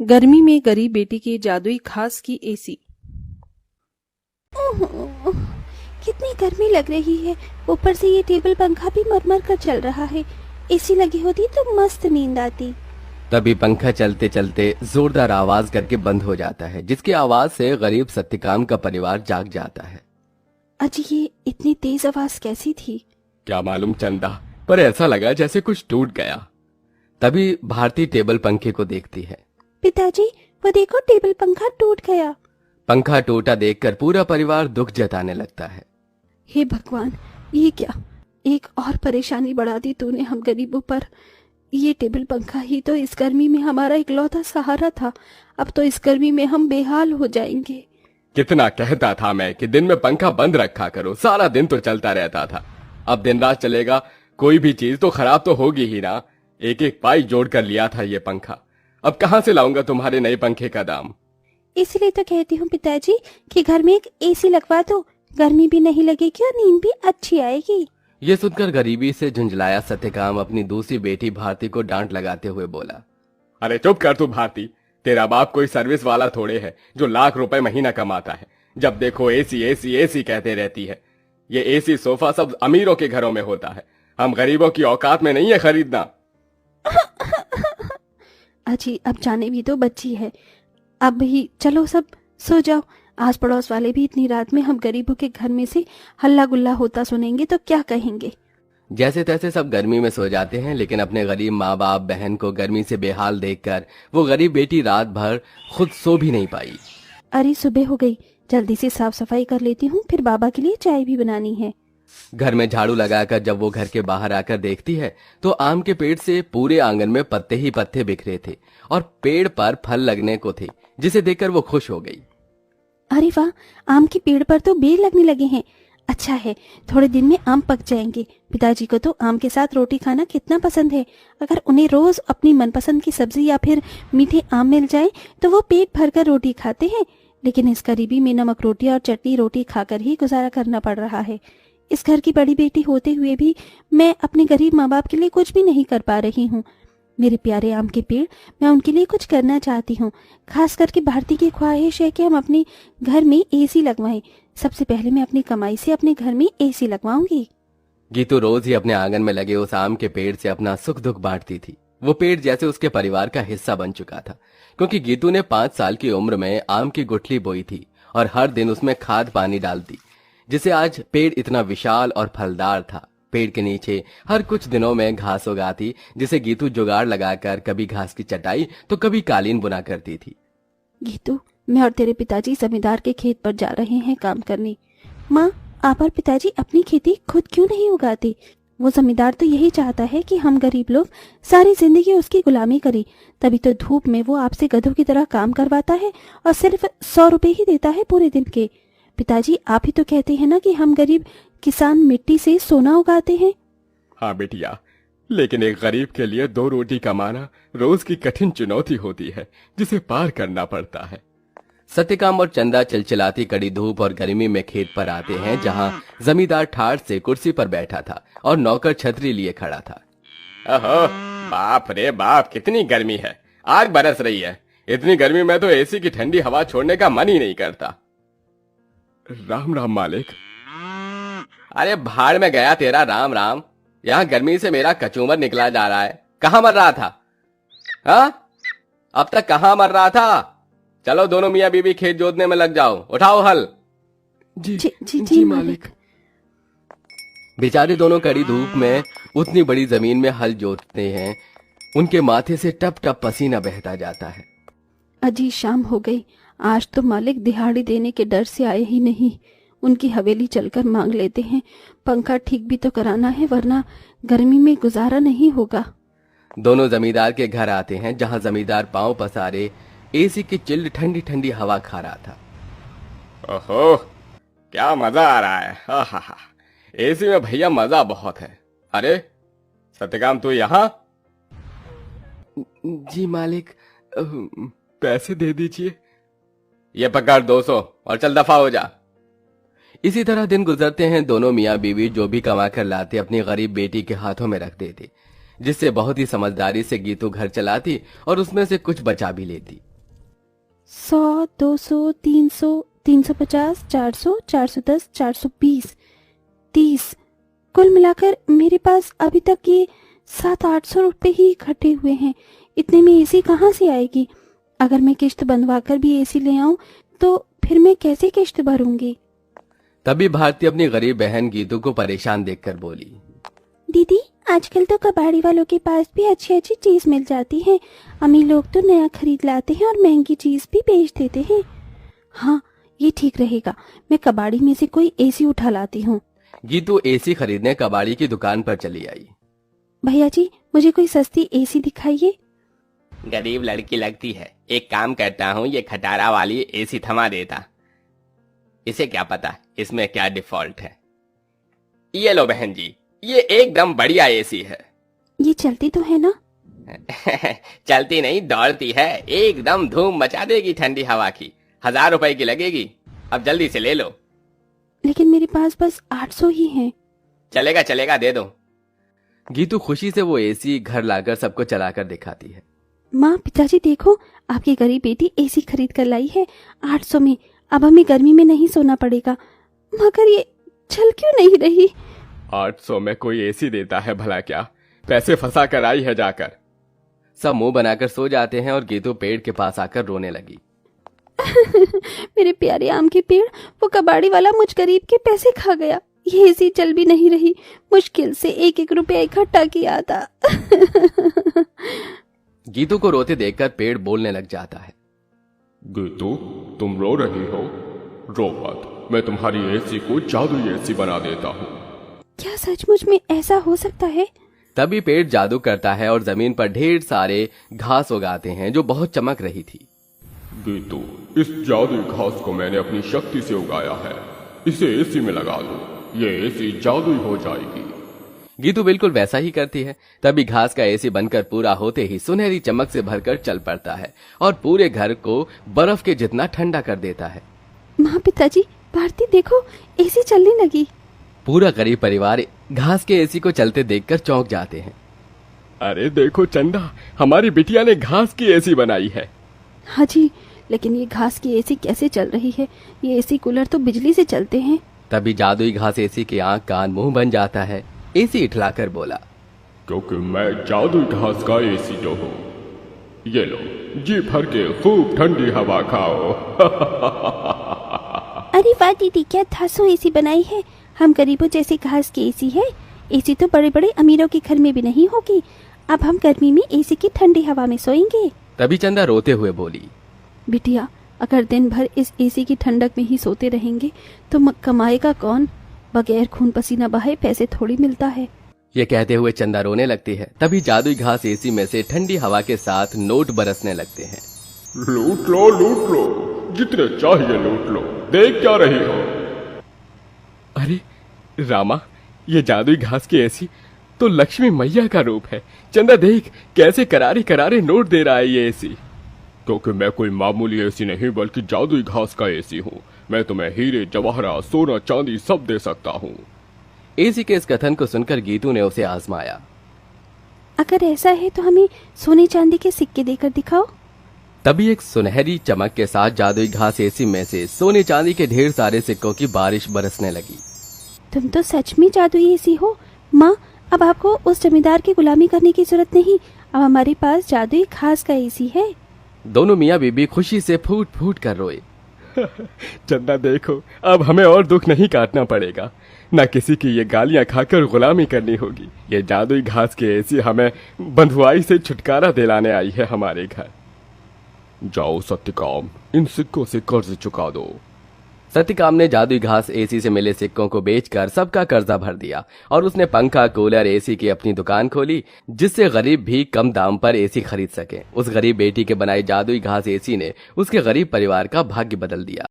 गर्मी में गरीब बेटी की जादुई खास की एसी। ओह, कितनी गर्मी लग रही है। ऊपर से ये टेबल पंखा भी मरमर कर चल रहा है। एसी लगी होती तो मस्त नींद आती। तभी पंखा चलते चलते जोरदार आवाज करके बंद हो जाता है, जिसकी आवाज से गरीब सत्यकाम का परिवार जाग जाता है। अजी, ये इतनी तेज आवाज कैसी थी? क्या मालूम चंदा, पर ऐसा लगा जैसे कुछ टूट गया। तभी भारती टेबल पंखे को देखती है। पिताजी, वो देखो, टेबल पंखा टूट गया। पंखा टूटा देखकर पूरा परिवार दुख जताने लगता है। हे भगवान, ये क्या, एक और परेशानी बढ़ा दी तूने हम गरीबों पर। ये टेबल पंखा ही तो इस गर्मी में हमारा इकलौता सहारा था। अब तो इस गर्मी में हम बेहाल हो जाएंगे। कितना कहता था मैं कि दिन में पंखा बंद रखा करो, सारा दिन तो चलता रहता था। अब दिन रात चलेगा, कोई भी चीज तो खराब तो होगी ही ना। एक एक पाई जोड़ कर लिया था ये पंखा, अब कहाँ से लाऊंगा तुम्हारे नए पंखे का दाम। इसलिए तो कहती हूँ पिताजी कि घर में एक एसी लगवा दो। गर्मी भी नहीं लगेगी और नींद भी अच्छी आएगी। ये सुनकर गरीबी से झुंझलाया सत्यकाम अपनी दूसरी बेटी भारती को डांट लगाते हुए बोला, अरे चुप कर तू भारती, तेरा बाप कोई सर्विस वाला थोड़े है जो लाख रुपए महीना कमाता है। जब देखो एसी एसी एसी कहते रहती है। ये एसी सोफा सब अमीरों के घरों में होता है, हम गरीबों की औकात में नहीं है खरीदना। अजी, अब जाने भी तो बच्ची है। अब ही चलो सब सो जाओ। आस पड़ोस वाले भी इतनी रात में हम गरीबों के घर में से हल्ला गुल्ला होता सुनेंगे तो क्या कहेंगे। जैसे तैसे सब गर्मी में सो जाते हैं, लेकिन अपने गरीब माँ बाप बहन को गर्मी से बेहाल देखकर वो गरीब बेटी रात भर खुद सो भी नहीं पाई। अरे सुबह हो गई, जल्दी से साफ सफाई कर लेती हूँ, फिर बाबा के लिए चाय भी बनानी है। घर में झाड़ू लगाकर जब वो घर के बाहर आकर देखती है तो आम के पेड़ से पूरे आंगन में पत्ते ही पत्ते बिखरे थे और पेड़ पर फल लगने को थे, जिसे देखकर वो खुश हो गई। अरे वाह, आम के पेड़ पर तो बेर लगने लगे हैं। अच्छा है, थोड़े दिन में आम पक जाएंगे। पिताजी को तो आम के साथ रोटी खाना कितना पसंद है। अगर उन्हें रोज अपनी मनपसंद की सब्जी या फिर मीठे आम मिल जाए तो वो पेट भरकर रोटी खाते हैं। लेकिन इस गरीबी में नमक रोटी और चटनी रोटी खाकर ही गुजारा करना पड़ रहा है। इस घर की बड़ी बेटी होते हुए भी मैं अपने गरीब माँ बाप के लिए कुछ भी नहीं कर पा रही हूँ। मेरे प्यारे आम के पेड़, मैं उनके लिए कुछ करना चाहती हूँ। खास करके भारती की ख्वाहिश है कि हम अपने घर में एसी लगवाएं। सबसे पहले मैं अपनी कमाई से अपने घर में एसी लगवाऊंगी। गीतू रोज ही अपने आंगन में लगे उस आम के पेड़ से अपना सुख दुख बांटती थी। वो पेड़ जैसे उसके परिवार का हिस्सा बन चुका था, क्योंकि गीतू ने 5 साल की उम्र में आम की गुठली बोई थी और हर दिन उसमें खाद पानी डालती, जिसे आज पेड़ इतना विशाल और फलदार था। पेड़ के नीचे हर कुछ दिनों में घास उगाती, जिसे गीतू जुगाड़ लगाकर कभी घास की चटाई तो कभी कालीन बुना करती थी। गीतू, मैं और तेरे पिताजी जमींदार के खेत पर जा रहे हैं काम करने। माँ, आप और पिताजी अपनी खेती खुद क्यों नहीं उगाते? वो जमींदार तो यही चाहता है कि हम गरीब लोग सारी जिंदगी उसकी गुलामी करें। तभी तो धूप में वो आपसे गधों की तरह काम करवाता है और सिर्फ 100 रुपए ही देता है पूरे दिन के। पिताजी, आप ही तो कहते हैं ना कि हम गरीब किसान मिट्टी से सोना उगाते हैं। हाँ बेटिया, लेकिन एक गरीब के लिए 2 रोटी कमाना रोज की कठिन चुनौती होती है, जिसे पार करना पड़ता है। सत्यकाम और चंदा चिलचिलाती कड़ी धूप और गर्मी में खेत पर आते हैं, जहाँ जमींदार ठाठ से कुर्सी पर बैठा था और नौकर छतरी लिए खड़ा था। ओहो, बाप रे बाप, कितनी गर्मी है। आग बरस रही है। इतनी गर्मी में तो एसी की ठंडी हवा छोड़ने का मन ही नहीं करता। राम राम मालिक। अरे भाड़ में गया तेरा राम राम। यहाँ गर्मी से मेरा कचूमर निकला जा रहा है। कहाँ मर रहा था? हाँ, अब तक कहाँ मर रहा था? चलो दोनों मियाँ बीवी खेत जोतने में लग जाओ, उठाओ हल। जी मालिक। बेचारे दोनों कड़ी धूप में उतनी बड़ी जमीन में हल जोतते हैं, उनके माथे से टप टप पसीना बहता जाता है। अजी, शाम हो गई। आज तो मालिक दिहाड़ी देने के डर से आए ही नहीं। उनकी हवेली चलकर मांग लेते हैं। पंखा ठीक भी तो कराना है, वरना गर्मी में गुजारा नहीं होगा। दोनों जमींदार के घर आते हैं, जहां जमींदार पांव पसारे एसी की चिल्ड ठंडी ठंडी हवा खा रहा था। ओहो, क्या मजा आ रहा है। हा, एसी में भैया मजा बहुत है। अरे सत्यकाम, तू यहाँ? जी मालिक, पैसे दे दीजिए। ये पकड़ 200 और चल दफा हो जा। इसी तरह दिन गुजरते हैं। दोनों मियाँ बीवी जो भी कमा कर लाते अपनी गरीब बेटी के हाथों में रख देते, जिससे बहुत ही समझदारी से गीतू घर चलाती और उसमें से कुछ बचा भी लेती। 100, 200, 300, 350, 400, 410, 420, 30। कुल मिलाकर मेरे पास अभी तक ये 700-800 रुपए ही इकट्ठे हुए हैं। इतने में एसी कहाँ से आएगी? अगर मैं किश्त बंधवा कर भी एसी ले आऊं तो फिर मैं कैसे किश्त भरूंगी? तभी भारती अपनी गरीब बहन गीतू को परेशान देखकर बोली। दीदी, आजकल तो कबाड़ी वालों के पास भी अच्छी अच्छी चीज मिल जाती है। अमीर लोग तो नया खरीद लाते हैं और महंगी चीज भी बेच देते हैं। हाँ, ये ठीक रहेगा। मैं कबाड़ी में से कोई एसी उठा लाती हूँ। गीतू एसी खरीदने कबाड़ी की दुकान पर चली आई। भैया जी, मुझे कोई सस्ती एसी दिखाइए। गरीब लड़की लगती है, एक काम करता हूँ, ये खटारा वाली एसी थमा देता। इसे क्या पता इसमें क्या डिफॉल्ट है। ये लो बहन जी, ये एकदम बढ़िया एसी है। ये चलती तो है ना? चलती नहीं, दौड़ती है। एकदम धूम मचा देगी ठंडी हवा की। 1000 रुपए की लगेगी। अब जल्दी से ले लो। लेकिन मेरे पास बस 800 ही हैं। चलेगा चलेगा, दे दो। गीतू खुशी से वो एसी घर लाकर सबको चलाकर दिखाती है। माँ, पिताजी देखो, आपकी गरीब बेटी एसी खरीद कर लाई है 800 में। अब हमें गर्मी में नहीं सोना पड़ेगा। मगर ये चल क्यों नहीं रही? 800 में कोई एसी देता है भला क्या? पैसे फंसा कर आई है जाकर। सब मुंह बनाकर सो जाते हैं और गीतू पेड़ के पास आकर रोने लगी। मेरे प्यारे आम के पेड़, वो कबाड़ी वाला मुझ गरीब के पैसे खा गया। ये एसी चल भी नहीं रही। मुश्किल से 1-1 रुपया इकट्ठा किया था। गीतू को रोते देखकर पेड़ बोलने लग जाता है। गीतू, तुम रो रही हो? रो मत, मैं तुम्हारी एसी को जादुई एसी बना देता हूँ। क्या सचमुच में ऐसा हो सकता है? तभी पेड़ जादू करता है और जमीन पर ढेर सारे घास उगाते हैं जो बहुत चमक रही थी। गीतू, इस जादुई घास को मैंने अपनी शक्ति से उगाया है। इसे एसी में लगा दो, ये एसी जादुई हो जाएगी। गीतू बिल्कुल वैसा ही करती है। तभी घास का एसी बनकर पूरा होते ही सुनहरी चमक से भरकर चल पड़ता है और पूरे घर को बर्फ के जितना ठंडा कर देता है। माँ, पिताजी, भारती देखो, एसी चलने लगी। पूरा गरीब परिवार घास के एसी को चलते देखकर चौंक जाते हैं। अरे देखो चंदा, हमारी बिटिया ने घास की एसी बनाई है। हाँ जी, लेकिन ये घास की एसी कैसे चल रही है? ये एसी कूलर तो बिजली से चलते हैं। तभी जादुई घास एसी के आंख कान मुंह बन जाता है। एसी इठलाकर बोला, क्योंकि मैं जादुई घास का एसी जो हूँ। ये लो, जी भर के खूब ठंडी हवा खाओ। अरे वाह दीदी, क्या धांसू एसी बनाई है। हम गरीबों जैसे घास की एसी है। एसी तो बड़े बड़े अमीरों के घर में भी नहीं होगी। अब हम गर्मी में एसी की ठंडी हवा में सोएंगे। तभी चंदा रोते हुए बोली, बिटिया, अगर दिन भर इस एसी की ठंडक में ही सोते रहेंगे तो कमाएगा कौन? बगैर खून पसीना बहाए पैसे थोड़ी मिलता है। ये कहते हुए चंदा रोने लगती है। तभी जादुई घास एसी में से ठंडी हवा के साथ नोट बरसने लगते हैं। लूट लो, जितने चाहिए लूट लो। देख क्या रही हो? अरे रामा, ये जादुई घास की एसी तो लक्ष्मी मैया का रूप है। चंदा देख, कैसे करारे करारे नोट दे रहा है ये एसी। क्योंकि मैं कोई मामूली एसी नहीं बल्कि जादुई घास का एसी हूँ। मैं तुम्हें हीरे जवाहरात सोना चांदी सब दे सकता हूँ। एसी के इस कथन को सुनकर गीतू ने उसे आजमाया। अगर ऐसा है तो हमें सोने चांदी के सिक्के देकर दिखाओ। तभी एक सुनहरी चमक के साथ जादुई घास एसी में से सोने चांदी के ढेर सारे सिक्कों की बारिश बरसने लगी। तुम तो सच में जादुई एसी हो। माँ, अब आपको उस जमींदार की गुलामी करने की जरूरत नहीं। अब हमारे पास जादुई घास का एसी है। दोनों मियाँ बीबी खुशी से फूट फूट कर रोए। चंदा देखो, अब हमें और दुख नहीं काटना पड़ेगा। न किसी की ये गालियां खाकर गुलामी करनी होगी। ये जादुई घास की एसी हमें बंधुआई से छुटकारा दिलाने आई है हमारे घर। जाओ सत्यकाम, इन सिक्कों से कर्ज चुका दो। सत्यकाम ने जादुई घास एसी से मिले सिक्कों को बेचकर सबका कर्जा भर दिया और उसने पंखा, कूलर, एसी की अपनी दुकान खोली, जिससे गरीब भी कम दाम पर एसी खरीद सके। उस गरीब बेटी के बनाई जादुई घास एसी ने उसके गरीब परिवार का भाग्य बदल दिया।